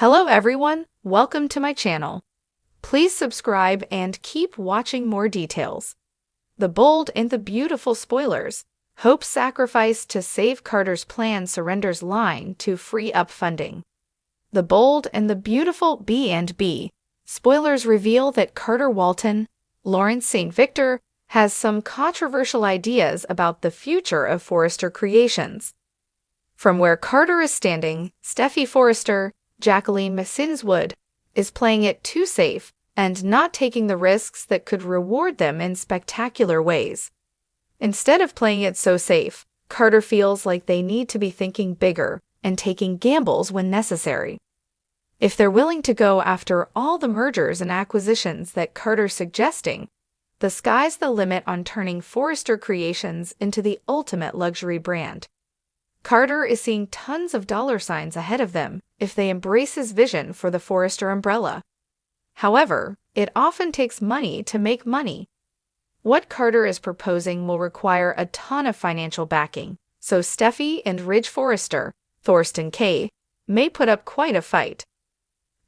Hello everyone, welcome to my channel. Please subscribe and keep watching more details. The bold and the beautiful spoilers. Hope's sacrifice to save Carter's plan surrenders line to free up funding. The bold and the beautiful B&B. Spoilers reveal that Carter Walton, Lawrence St. Victor, has some controversial ideas about the future of Forrester Creations. From where Carter is standing, Steffi Forrester, Jacqueline Massinswood, is playing it too safe and not taking the risks that could reward them in spectacular ways. Instead of playing it so safe, Carter feels like they need to be thinking bigger and taking gambles when necessary. If they're willing to go after all the mergers and acquisitions that Carter's suggesting, the sky's the limit on turning Forrester Creations into the ultimate luxury brand. Carter is seeing tons of dollar signs ahead of them if they embrace his vision for the Forrester umbrella. However, it often takes money to make money. What Carter is proposing will require a ton of financial backing, so Steffi and Ridge Forrester, Thorsten K., may put up quite a fight.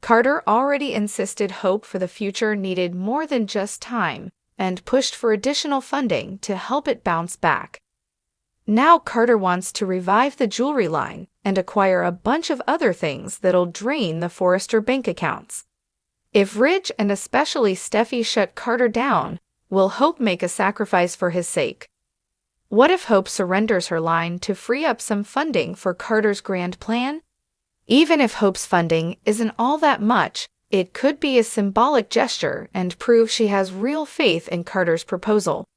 Carter already insisted Hope for the future needed more than just time and pushed for additional funding to help it bounce back. Now Carter wants to revive the jewelry line and acquire a bunch of other things that'll drain the Forrester bank accounts. If Ridge and especially Steffi shut Carter down, will Hope make a sacrifice for his sake? What if Hope surrenders her line to free up some funding for Carter's grand plan? Even if Hope's funding isn't all that much, it could be a symbolic gesture and prove she has real faith in Carter's proposal.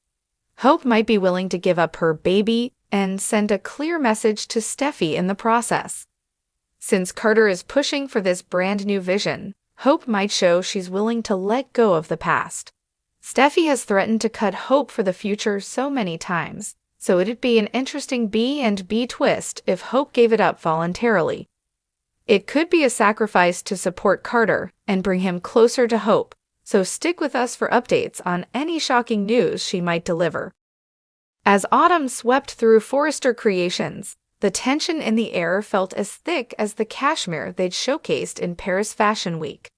Hope might be willing to give up her baby and send a clear message to Steffi in the process. Since Carter is pushing for this brand new vision, Hope might show she's willing to let go of the past. Steffi has threatened to cut Hope for the future so many times, so it'd be an interesting B&B twist if Hope gave it up voluntarily. It could be a sacrifice to support Carter and bring him closer to Hope, so stick with us for updates on any shocking news she might deliver. As autumn swept through Forrester Creations, the tension in the air felt as thick as the cashmere they'd showcased in Paris Fashion Week.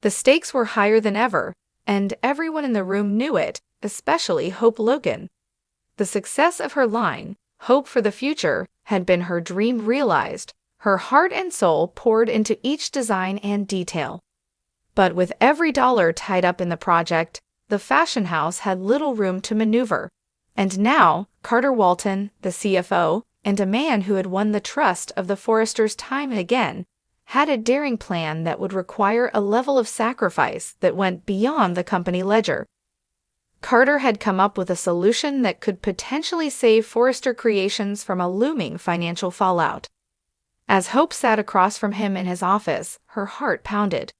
The stakes were higher than ever, and everyone in the room knew it, especially Hope Logan. The success of her line, Hope for the Future, had been her dream realized, her heart and soul poured into each design and detail. But with every dollar tied up in the project, the fashion house had little room to maneuver. And now, Carter Walton, the CFO, and a man who had won the trust of the Forresters time and again, had a daring plan that would require a level of sacrifice that went beyond the company ledger. Carter had come up with a solution that could potentially save Forrester Creations from a looming financial fallout. As Hope sat across from him in his office, her heart pounded.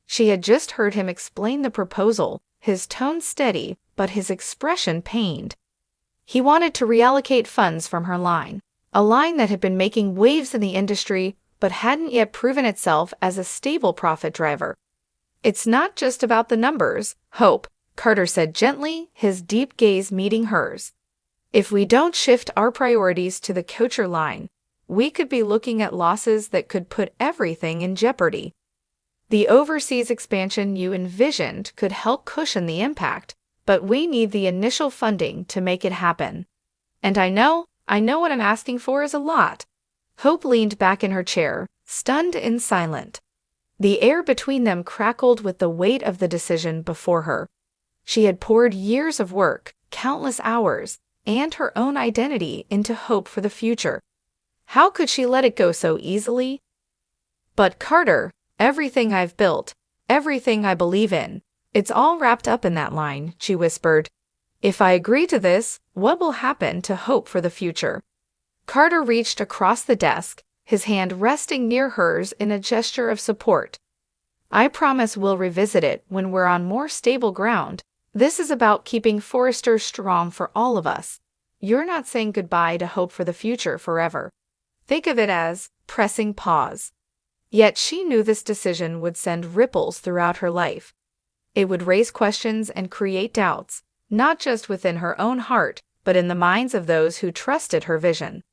She had just heard him explain the proposal, his tone steady, but his expression pained. He wanted to reallocate funds from her line, a line that had been making waves in the industry but hadn't yet proven itself as a stable profit driver. It's not just about the numbers, Hope, Carter said gently, his deep gaze meeting hers. If we don't shift our priorities to the Couture line, we could be looking at losses that could put everything in jeopardy. The overseas expansion you envisioned could help cushion the impact, but we need the initial funding to make it happen. And I know what I'm asking for is a lot. Hope leaned back in her chair, stunned and silent. The air between them crackled with the weight of the decision before her. She had poured years of work, countless hours, and her own identity into Hope for the future. How could she let it go so easily? But Carter, everything I've built, everything I believe in, it's all wrapped up in that line, she whispered. If I agree to this, what will happen to Hope for the future? Carter reached across the desk, his hand resting near hers in a gesture of support. I promise we'll revisit it when we're on more stable ground. This is about keeping Forrester strong for all of us. You're not saying goodbye to Hope for the future forever. Think of it as pressing pause. Yet she knew this decision would send ripples throughout her life. It would raise questions and create doubts, not just within her own heart, but in the minds of those who trusted her vision.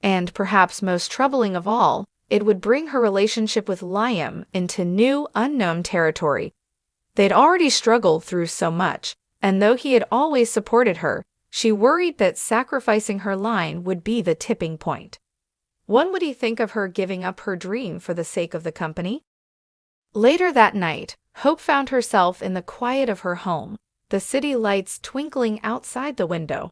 And perhaps most troubling of all, it would bring her relationship with Liam into new, unknown territory. They'd already struggled through so much, and though he had always supported her, she worried that sacrificing her line would be the tipping point. What would he think of her giving up her dream for the sake of the company? Later that night, Hope found herself in the quiet of her home, the city lights twinkling outside the window.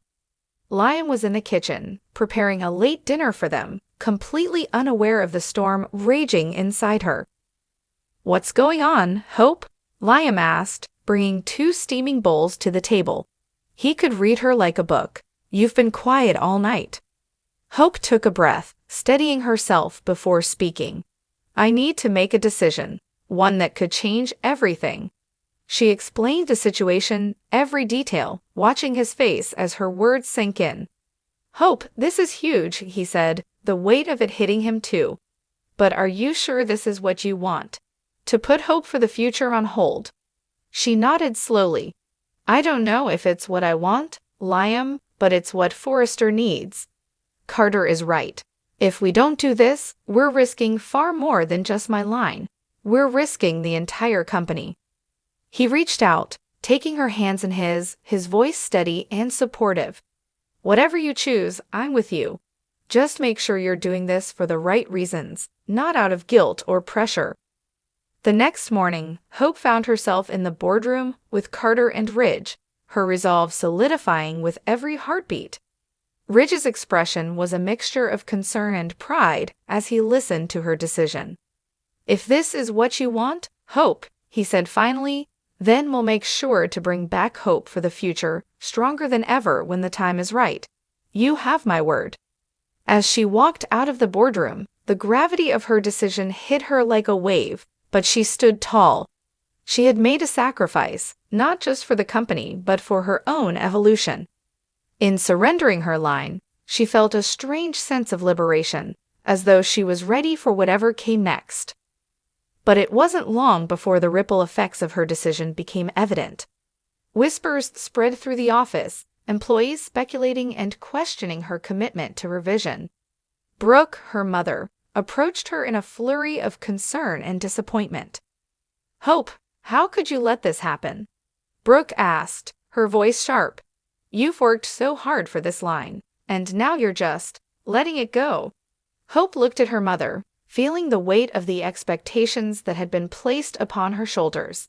Liam was in the kitchen, preparing a late dinner for them, completely unaware of the storm raging inside her. "What's going on, Hope?" Liam asked, bringing 2 steaming bowls to the table. He could read her like a book. "You've been quiet all night." Hope took a breath, steadying herself before speaking. "I need to make a decision, one that could change everything." She explained the situation, every detail, watching his face as her words sank in. "Hope, this is huge," he said, the weight of it hitting him too. "But are you sure this is what you want? To put hope for the future on hold?" She nodded slowly. "I don't know if it's what I want, Liam, but it's what Forrester needs. Carter is right. If we don't do this, we're risking far more than just my line. We're risking the entire company." He reached out, taking her hands in his voice steady and supportive. "Whatever you choose, I'm with you. Just make sure you're doing this for the right reasons, not out of guilt or pressure." The next morning, Hope found herself in the boardroom with Carter and Ridge, her resolve solidifying with every heartbeat. Ridge's expression was a mixture of concern and pride as he listened to her decision. "If this is what you want, Hope," he said finally, "then we'll make sure to bring back hope for the future, stronger than ever when the time is right. You have my word." As she walked out of the boardroom, the gravity of her decision hit her like a wave, but she stood tall. She had made a sacrifice, not just for the company, but for her own evolution. In surrendering her line, she felt a strange sense of liberation, as though she was ready for whatever came next. But it wasn't long before the ripple effects of her decision became evident. Whispers spread through the office, employees speculating and questioning her commitment to revision. Brooke, her mother, approached her in a flurry of concern and disappointment. "Hope, how could you let this happen?" Brooke asked, her voice sharp. "You've worked so hard for this line, and now you're just letting it go." Hope looked at her mother, feeling the weight of the expectations that had been placed upon her shoulders.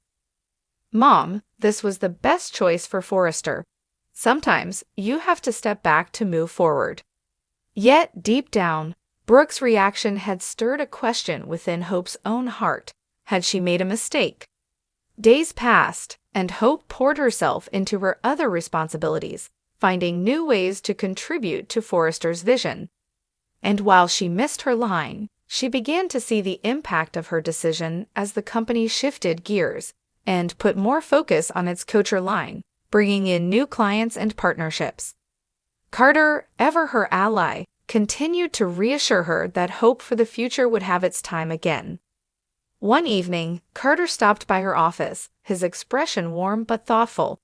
"Mom, this was the best choice for Forrester. Sometimes you have to step back to move forward." Yet, deep down, Brooke's reaction had stirred a question within Hope's own heart. Had she made a mistake? Days passed, and Hope poured herself into her other responsibilities, finding new ways to contribute to Forrester's vision. And while she missed her line, she began to see the impact of her decision as the company shifted gears and put more focus on its coacher line, bringing in new clients and partnerships. Carter, ever her ally, continued to reassure her that hope for the future would have its time again. One evening, Carter stopped by her office, his expression warm but thoughtful.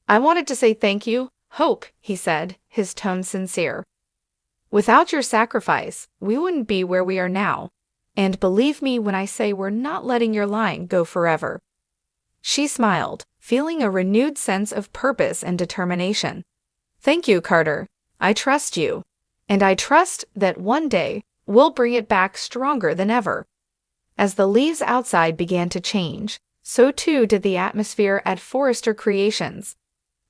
"I wanted to say thank you, Hope," he said, his tone sincere. "Without your sacrifice, we wouldn't be where we are now. And believe me when I say we're not letting your line go forever." She smiled, feeling a renewed sense of purpose and determination. "Thank you, Carter. I trust you. And I trust that one day we'll bring it back stronger than ever." As the leaves outside began to change, so too did the atmosphere at Forrester Creations.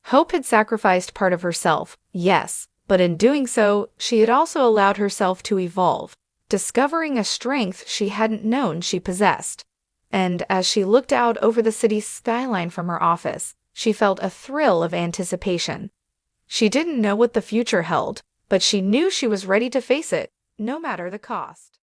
Hope had sacrificed part of herself, yes, but in doing so, she had also allowed herself to evolve, discovering a strength she hadn't known she possessed. And as she looked out over the city's skyline from her office, she felt a thrill of anticipation. She didn't know what the future held, but she knew she was ready to face it, no matter the cost.